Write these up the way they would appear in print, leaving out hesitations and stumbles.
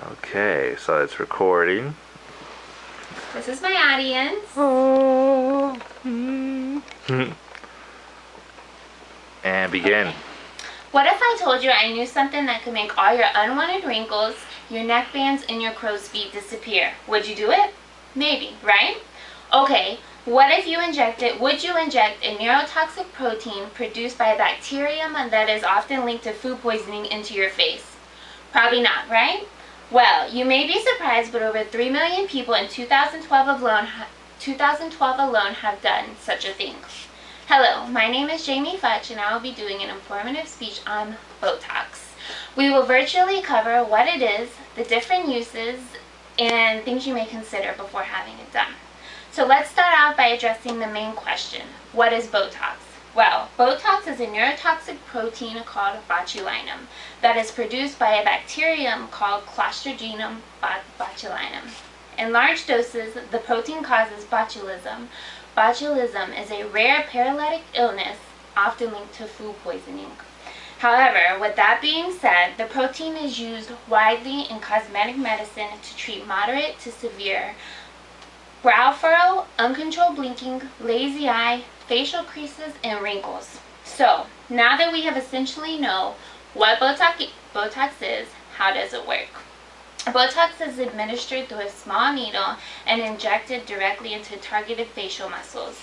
Okay, so it's recording. This is my audience. Oh. And begin. Okay. What if I told you I knew something that could make all your unwanted wrinkles, your neck bands, and your crow's feet disappear? Would you do it? Maybe, right? Okay, what if would you inject a neurotoxic protein produced by a bacterium that is often linked to food poisoning into your face? Probably not, right? Well, you may be surprised, but over 3 million people in 2012 alone have done such a thing. Hello, my name is Jamie Futch, and I will be doing an informative speech on Botox. We will virtually cover what it is, the different uses, and things you may consider before having it done. So let's start out by addressing the main question. What is Botox? Well, Botox is a neurotoxic protein called botulinum that is produced by a bacterium called Clostridium botulinum. In large doses, the protein causes botulism. Botulism is a rare paralytic illness often linked to food poisoning. However, with that being said, the protein is used widely in cosmetic medicine to treat moderate to severe brow furrow, uncontrolled blinking, lazy eye, facial creases, and wrinkles. So, now that we have essentially know what Botox is, how does it work? Botox is administered through a small needle and injected directly into targeted facial muscles.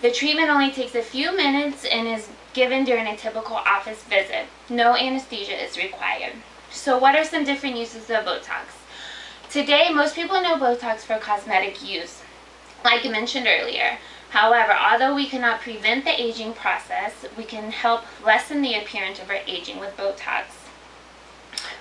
The treatment only takes a few minutes and is given during a typical office visit. No anesthesia is required. So what are some different uses of Botox? Today, most people know Botox for cosmetic use, like I mentioned earlier. However, although we cannot prevent the aging process, we can help lessen the appearance of our aging with Botox.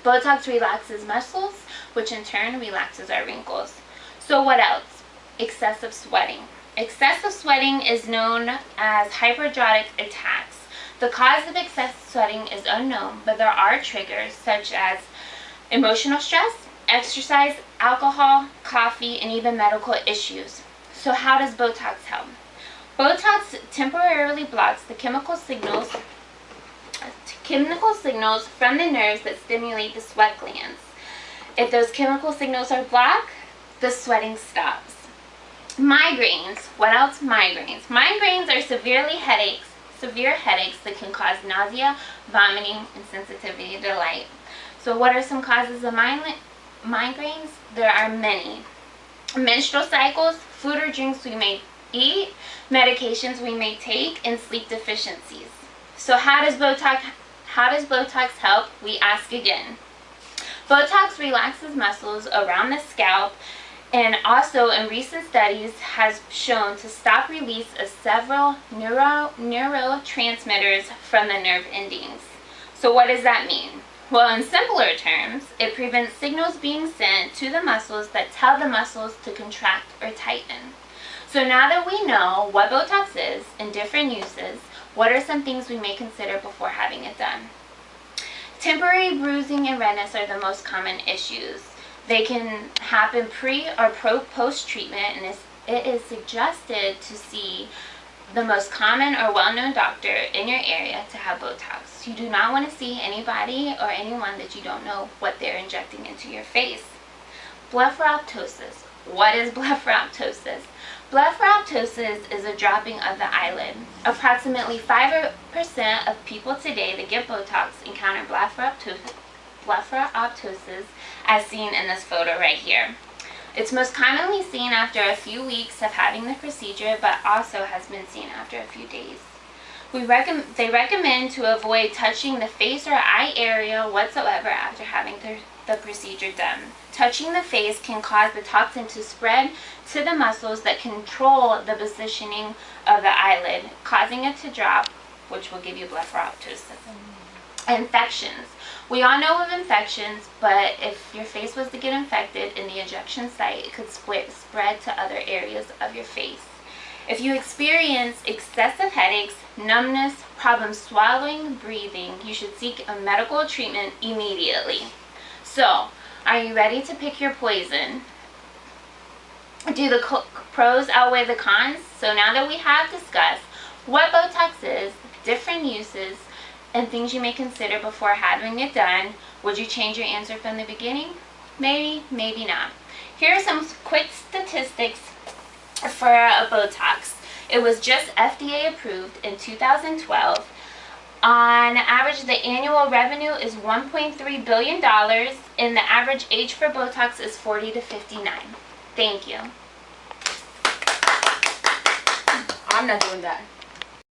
Botox relaxes muscles, which in turn relaxes our wrinkles. So what else? Excessive sweating. Excessive sweating is known as hyperhidrotic attacks. The cause of excessive sweating is unknown, but there are triggers such as emotional stress, exercise, alcohol, coffee, and even medical issues. So how does Botox help? Botox temporarily blocks the chemical signals from the nerves that stimulate the sweat glands. If those chemical signals are blocked, the sweating stops. Migraines. What else? Migraines. Migraines are severe headaches that can cause nausea, vomiting, and sensitivity to light. So what are some causes of migraines? There are many. Menstrual cycles, food or drinks we may eat, medications we may take, and sleep deficiencies. So how does Botox help? We ask again. Botox relaxes muscles around the scalp and also in recent studies has shown to stop release of several neurotransmitters from the nerve endings. So what does that mean? Well, in simpler terms, it prevents signals being sent to the muscles that tell the muscles to contract or tighten. So now that we know what Botox is and different uses, what are some things we may consider before having it done? Temporary bruising and redness are the most common issues. They can happen pre or post-treatment, and it is suggested to see the most common or well-known doctor in your area to have Botox. You do not want to see anybody or anyone that you don't know what they're injecting into your face. Blepharoptosis. What is blepharoptosis? Blepharoptosis is a dropping of the eyelid. Approximately 5% of people today that get Botox encounter blepharoptosis as seen in this photo right here. It's most commonly seen after a few weeks of having the procedure, but also has been seen after a few days. They recommend to avoid touching the face or eye area whatsoever after having the procedure done. Touching the face can cause the toxin to spread to the muscles that control the positioning of the eyelid, causing it to drop, which will give you blepharoptosis. Infections. We all know of infections, but if your face was to get infected in the injection site, it could spread to other areas of your face. If you experience excessive headaches, numbness, problems swallowing, breathing, you should seek a medical treatment immediately. So, are you ready to pick your poison? Do the pros outweigh the cons? So now that we have discussed what Botox is, different uses, and things you may consider before having it done, would you change your answer from the beginning? Maybe, maybe not. Here are some quick statistics for Botox. It was just FDA approved in 2012. On average, the annual revenue is $1.3 billion, and the average age for Botox is 40 to 59. Thank you. I'm not doing that.